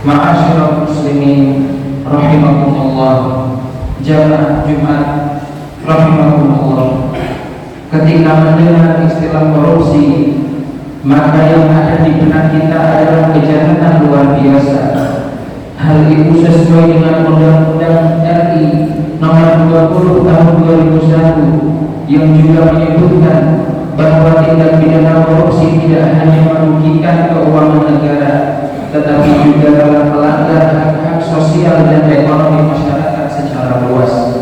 Ma'asyiral muslimin rahimakumullah, jamaah Jumat rahimakumullah. Ketika mendengar istilah korupsi, maka yang ada di benak kita adalah kejahatan luar biasa. Hal itu sesuai dengan Undang-Undang RI Nomor 20 Tahun 2001 yang juga menyebutkan bahwa tindak pidana korupsi tidak hanya merugikan keuangan negara, tetapi juga dalam melanggar hak-hak sosial dan ekonomi masyarakat secara luas.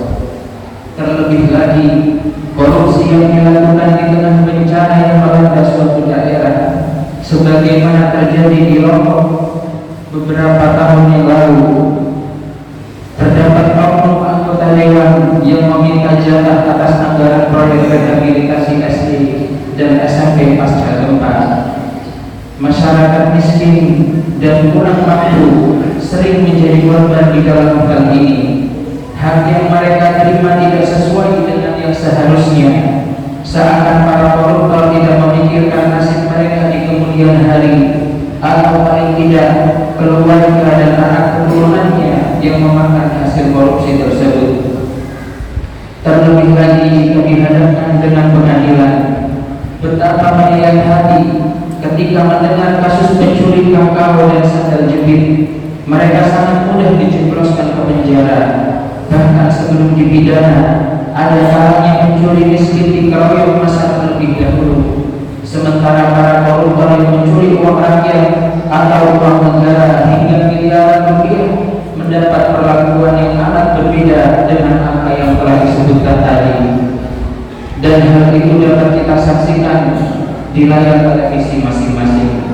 Terlebih lagi, korupsi yang dilakukan di tengah bencana yang melanda suatu daerah, sebagaimana terjadi di Lombok beberapa tahun yang lalu. Terdapat oknum anggota dewan yang meminta jatah atas anggaran proyek rehabilitasi SD dan SMP pasca gempa. Masyarakat miskin dan kurang mampu sering menjadi korban di dalam hal ini. Hak yang mereka terima tidak sesuai dengan yang seharusnya, seakan para koruptor tidak memikirkan nasib mereka di kemudian hari, atau paling tidak keluarga dan anak keturunannya yang memakan hasil korupsi tersebut. Terlebih lagi jika dihadapkan dengan pengadilan, betapa menyayat hati ketika mendengar kasus pencuri kakao dan sandal jepit. Mereka sangat mudah dijebloskan ke penjara. Bahkan sebelum dipidana, ada kalanya pencuri miskin dikeroyok masa terlebih dahulu, sementara para koruptor yang mencuri uang rakyat atau uang negara hingga miliaran rupiah mendapat perlakuan yang amat berbeda dengan apa yang telah disebutkan tadi. Dan hal itu dapat kita saksikan di layar televisi masing-masing.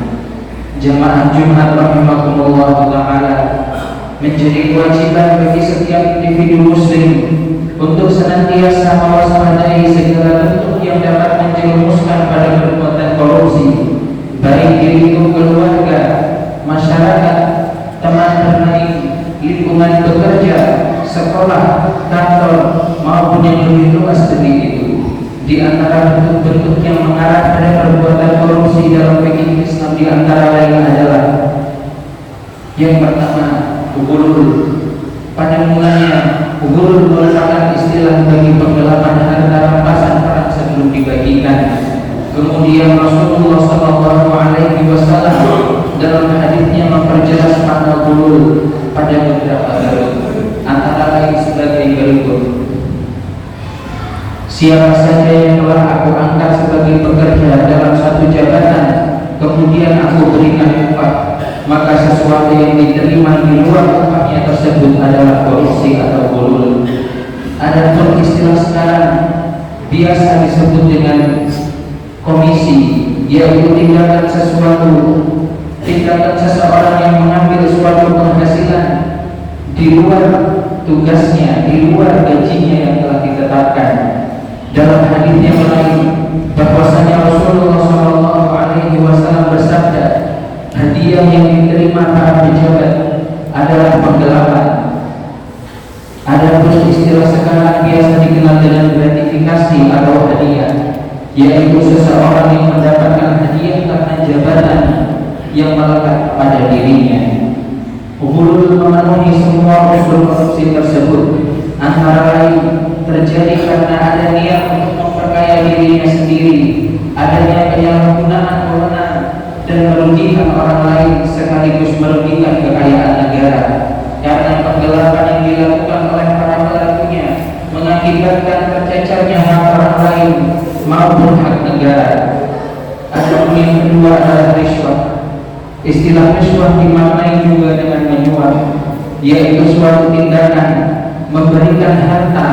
Jamaah Jumat rahimakumullah ta'ala, menjadi kewajiban bagi setiap individu muslim untuk senantiasa mewaspadai segala bentuk yang dapat menjerumuskan pada perbuatan korupsi, baik di lingkup keluarga, masyarakat, teman bermain, lingkungan bekerja, sekolah, kantor, maupun yang lebih luas dari itu. Di antara bentuk-bentuk yang mengarah pada perbuatan korupsi dalam fikih Islam di antara lain adalah yang pertama, ugulul. Pada mulanya, ugulul merupakan istilah bagi penggelapan harta rampasan perang sebelum dibagikan. Kemudian Rasulullah SAW dalam hadisnya memperjelas makna ugulul pada beberapa dalil, antara lain sebagai berikut. Siapa saja yang telah aku angkat sebagai pekerja dalam satu jabatan, kemudian aku berikan upah, maka sesuatu yang diterima di luar upahnya tersebut adalah korupsi atau ghulul. Adapun istilah sekarang biasa disebut dengan komisi, yaitu tindakan seseorang yang mengambil suatu penghasilan di luar tugasnya, di luar gajinya yang telah ditetapkan. Dalam hadis yang lain, bahwasanya Rasulullah SAW bersabda, hadiah yang diterima para pejabat adalah penggelapan. Adapun istilah sekarang biasa dikenal dengan gratifikasi atau hadiah, yaitu seseorang yang mendapatkan hadiah karena jabatan yang melekat pada dirinya. Ghulul memenuhi semua unsur korupsi tersebut, antara lain terjadi karena ada niat untuk memperkaya dirinya sendiri, adanya penyalahgunaan wewenang dan merugikan orang lain sekaligus merugikan kekayaan negara. Karena penggelapan yang dilakukan oleh para pelakunya mengakibatkan tercecernya hak orang lain maupun hak negara. Adapun yang kedua adalah riswah. Istilah riswah dimaknai juga dengan menyuap, yaitu suatu tindakan memberikan harta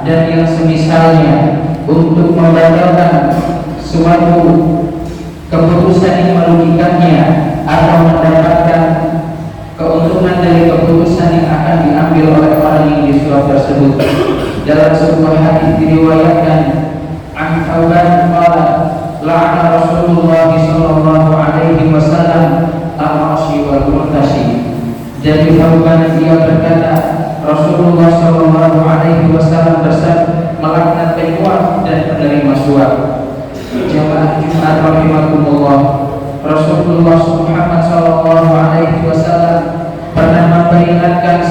dan yang semisalnya untuk membatalkan suatu keputusan yang merugikannya atau mendapatkan keuntungan dari keputusan yang akan diambil oleh orang yang disuap tersebut. Dalam sebuah hadis diriwayatkan, an Thawban qala la'ana Rasulullah sallallahu alaihi wasallam al-mashi wal murtashi. Dari Thawban dia berkata, Rasulullah sallallahu alaihi wasallam melaknat penyuap dan penerima suap. Jamaah Jumat rahimakumullah, Rasulullah Muhammad sallallahu alaihi wasallam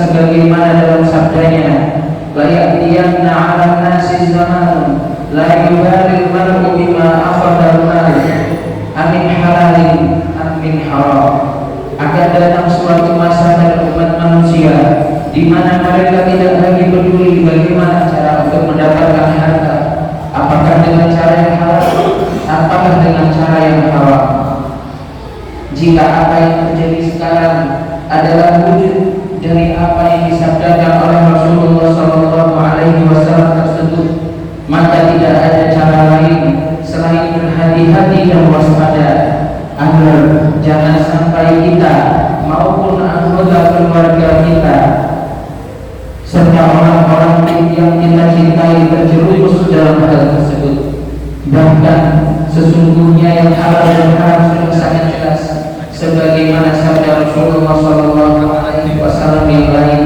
sebagaimana dalam sabdanya, la ya'tiyanna 'alan nasi zaman la yubalil mar'u bima akhadha al-mal amin halalin amin haram. Akan datang suatu masa pada umat manusia di mana mereka tidak lagi peduli bagaimana cara untuk mendapatkan harta, apakah dengan cara yang halal, apakah dengan cara yang haram. Jika apa yang terjadi sekarang adalah wujud dari apa yang disabdakan oleh Rasulullah SAW tersebut, maka tidak ada cara lain selain berhati-hati dan waspada agar jangan sampai kita maupun anggota keluarga kita serta orang-orang yang kita cintai terjerumus dalam hal tersebut. Bahkan sesungguhnya yang halal dan haram sudah sangat jelas, sebagaimana sabda Rasulullah SAW yang lain,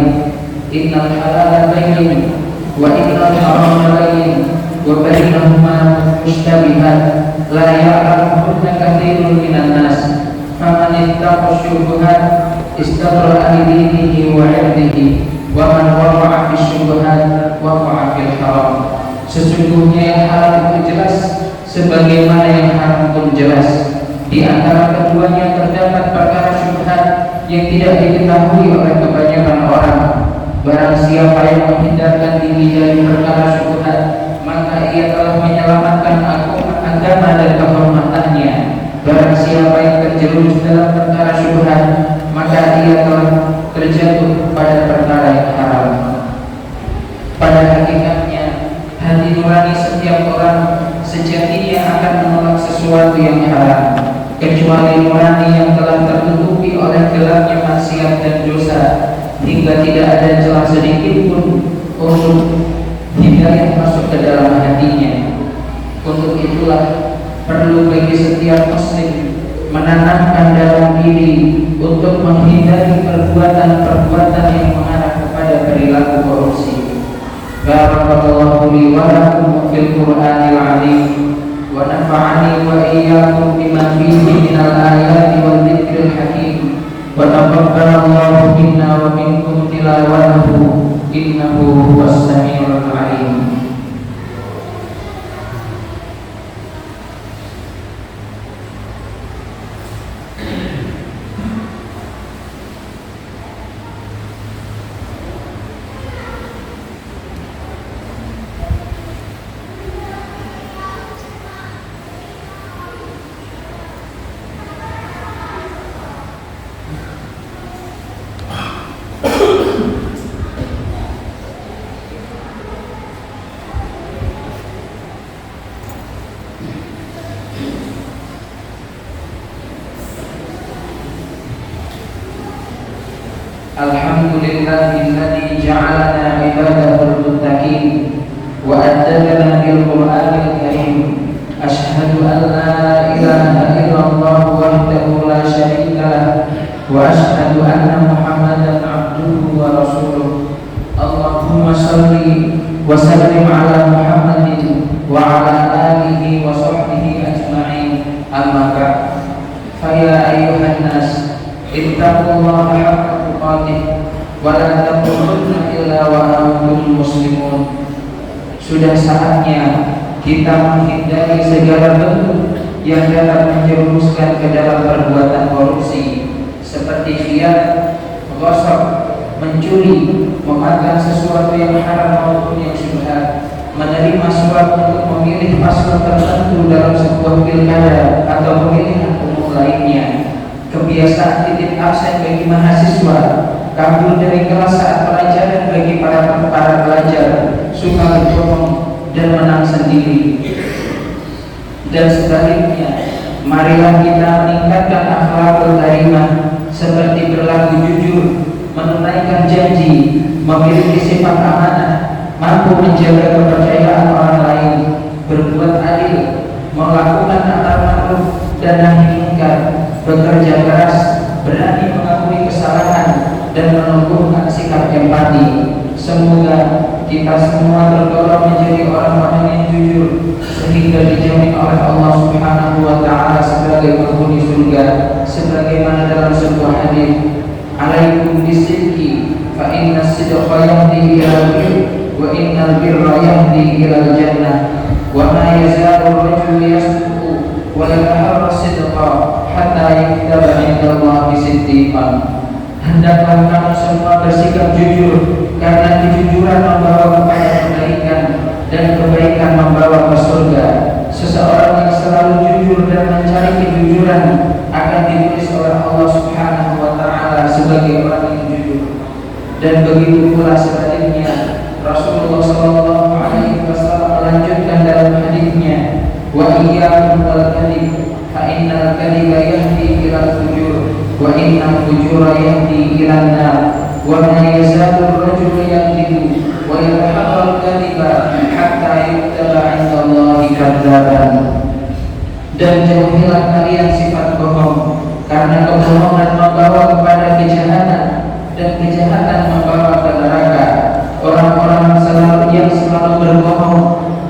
innal halala bayyin wa innal harama bayyin wa bainahuma mushtabihat la ya'lamuhunna katsirun minan nas faman ittaqa syubhat istabra'a li dinihi wa 'irdihi wa man waqa'a fi syubhat waqa'a fil haram. Sesungguhnya yang halal itu jelas sebagaimana yang haram pun jelas. Di antara keduanya terdapat perkara syubhat yang tidak diketahui oleh kebanyakan orang. Barang siapa yang menghindarkan diri dari perkara syubhat, maka ia telah menyelamatkan agama dan kehormatannya. Barang siapa yang terjerumus dalam perkara syubhat, maka ia telah terjatuh pada perkara yang haram. Pada hakikatnya, hati nurani setiap orang sejatinya akan menolak sesuatu yang haram, kecuali nurani yang telah tertutupi oleh gelapnya maksiat dan dosa, hingga tidak ada celah sedikit pun untuk hidayah masuk ke dalam hatinya. Untuk itulah perlu bagi setiap muslim menanamkan dalam diri untuk menghindari perbuatan-perbuatan yang mengarah kepada perilaku korupsi. Barakallahu li wa lakum fil Qur'anil 'azim wa nafa'ani wa iyyakum bima fihi minal ayati wal dzikril hakim wa taqabbalallahu minna wa minkum tilawatahu innahu huwas samiul 'alim. Alhamdulillahilladzi ja'alana ibadahul muttaqin wa addabana bil Qur'anil karim. Asyhadu an la ilaha illallah wahdahu la syarika lah wa asyhadu anna Muhammadan abduhu wa rasuluh. Allahumma shalli wa sallim ala Muhammadin wa ala alihi wa sahbihi ajma'in. Amma ba'd. Fa ya ayyuhan nas ittaqullaha haqqa tuqatih wa la tamutunna illa wa antum muslimun. Sudah saatnya kita menghindari segala bentuk yang dapat menjerumuskan ke dalam perbuatan korupsi seperti khianat, ghasab, mencuri, memakan sesuatu yang haram maupun yang syubhat, menerima suap untuk memilih paslon tertentu dalam sebuah pilkada atau pemilihan umum lainnya, kebiasaan titip absen bagi mahasiswa, kabur dari kelas saat pelajaran bagi para pelajar, suka berbohong dan menang sendiri. Dan sebaliknya, marilah kita meningkatkan akhlakul karimah seperti berlaku jujur, menunaikan janji, memiliki sifat amanah, mampu menjaga kepercayaan orang lain, berbuat adil, melakukan amar ma'ruf dan nahi munkar, bekerja keras, berani mengakui kesalahan dan menumbuhkan sikap empati. Semoga kita semua terdorong menjadi orang-orang yang jujur sehingga dijamin oleh Allah Subhanahu wa taala sebagai penghuni surga, sebagaimana dalam sebuah hadis, alaikum bisidqi fa inna yahdi ilal bir wa innal birra yahdi ilal jannah wa ma yazalu ar-rajulu yasduqu wa yataharra sidqa hatta yuktaba 'inda Allahi siddiqan. Hendaklah kamu semua bersikap jujur, karena kejujuran membawa kepada kebaikan dan kebaikan membawa ke surga. Seseorang yang selalu jujur dan mencari kejujuran akan ditulis oleh Allah Subhanahu wa taala sebagai orang yang jujur. Dan begitu pula sebaliknya, Rasulullah sallallahu alaihi wasallam melanjutkan dalam hadisnya, wa iyyakum wal kadhib fa innal kadhiba yahdi ilal fujur wa innal fujura yahdi ilan nar wa ma yazalu ar-rajulu yakdhibu wa yataharra al-kadhiba hatta yuktaba 'inda Allahi kadzaban. Dan jauhilah kalian sifat bohong, karena kebohongan membawa kepada kejahatan dan kejahatan membawa ke neraka. Orang-orang yang selalu berbohong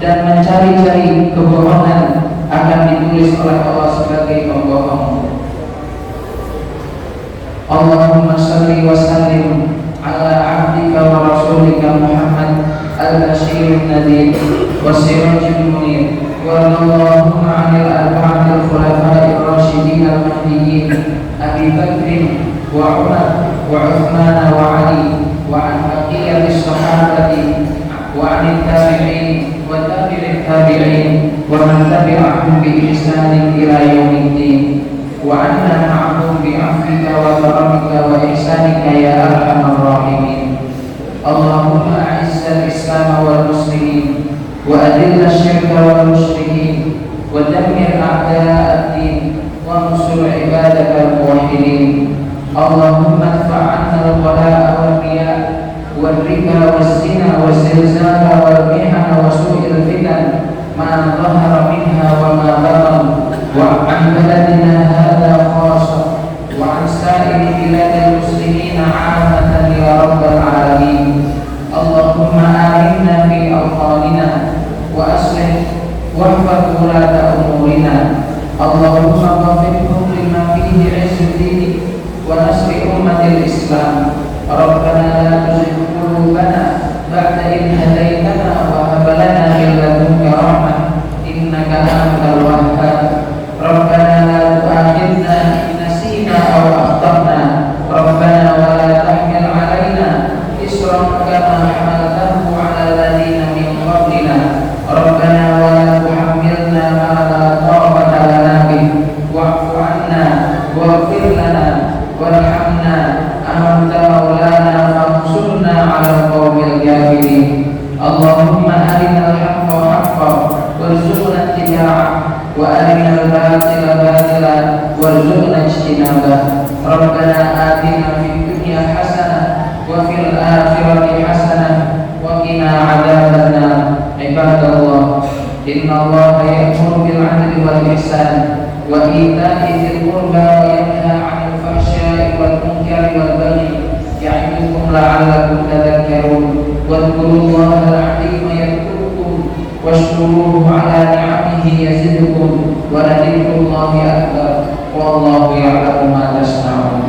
dan mencari-cari kebohongan akan ditulis oleh Allah sebagai pembohong. Allahumma salli wa sallim ala abdika wa rasulika Muhammad al-Bashir al-Nadir wa sirajul munir wa Allahumma 'anil arba'atil khulafa'ir rasyidin al-mahdiyyin Abi Bakr wa Umar wa Uthman wa Ali wa an baqiyatis sahabati wa 'anil tabi'in wa tabi'it tabi'in wa man tabi'ahum bi ihsanin ila yaumiddin wa anna ma'hum bi 'afwika wa karamika wa ihsanika ya arhamar rahimin. Allahumma a'izzal Islam wal muslimin wa adillal syirka wal musyrikin wa dammir a'da'ad-din wa ansur ibadakal muwahhidin. Allahumma adfa' 'anna al-ghala'a wal riya' wal riba waz zina waz zilzala wal mihana wa su'il fitan ma dhahara minha wa ma batan wa 'an baladina hadha khassa wa 'an sa'iri biladil muslimina 'ammatan ya rabbal alamin. Allahumma aminna fi awqanina wa aslih wahfaz wulata umurina. Allahumma waffiqhum lima fihi 'izzu dini wa nasri ummatil Islam. Rabbana la tuzigh qulubana ba'da idh hadaytana wa hab lana min ladunka rahmah innaka antal wahhab. Rabbana la tu'akhidhna in nasina aw akhtana. Rabbana wa la tahmil 'alaina isran kama hamaltahu 'ala alladhina min qablina. Rabbana wa la tuhammilna ma la taqata lana bih wa'fu 'anna waghfir lana warhamna anta maulana fansurna 'alal qaumil kafirin. Allahumma arinal haqqa haqqan warzuqna ittiba'ah wa arinal batila batilan warzuqna ijtinabah. Rabbana atina fid dunya hasanah wa fil akhirati hasanah wa qina 'adzabannar. Ibadallah, innallaha ya'muru bil 'adli wal ihsan wa ita'i dzil qurba wa yanha 'anil fahsya'i wal munkari wal baghi ya'idukum la'allakum tadhakkarun. Wadhkurullaha al-'azima yadhkurkum washkuruhu 'ala ni'amihi yazidkum wa la dzikrullahi akbar wallahu ya'lamu ma tasna'un.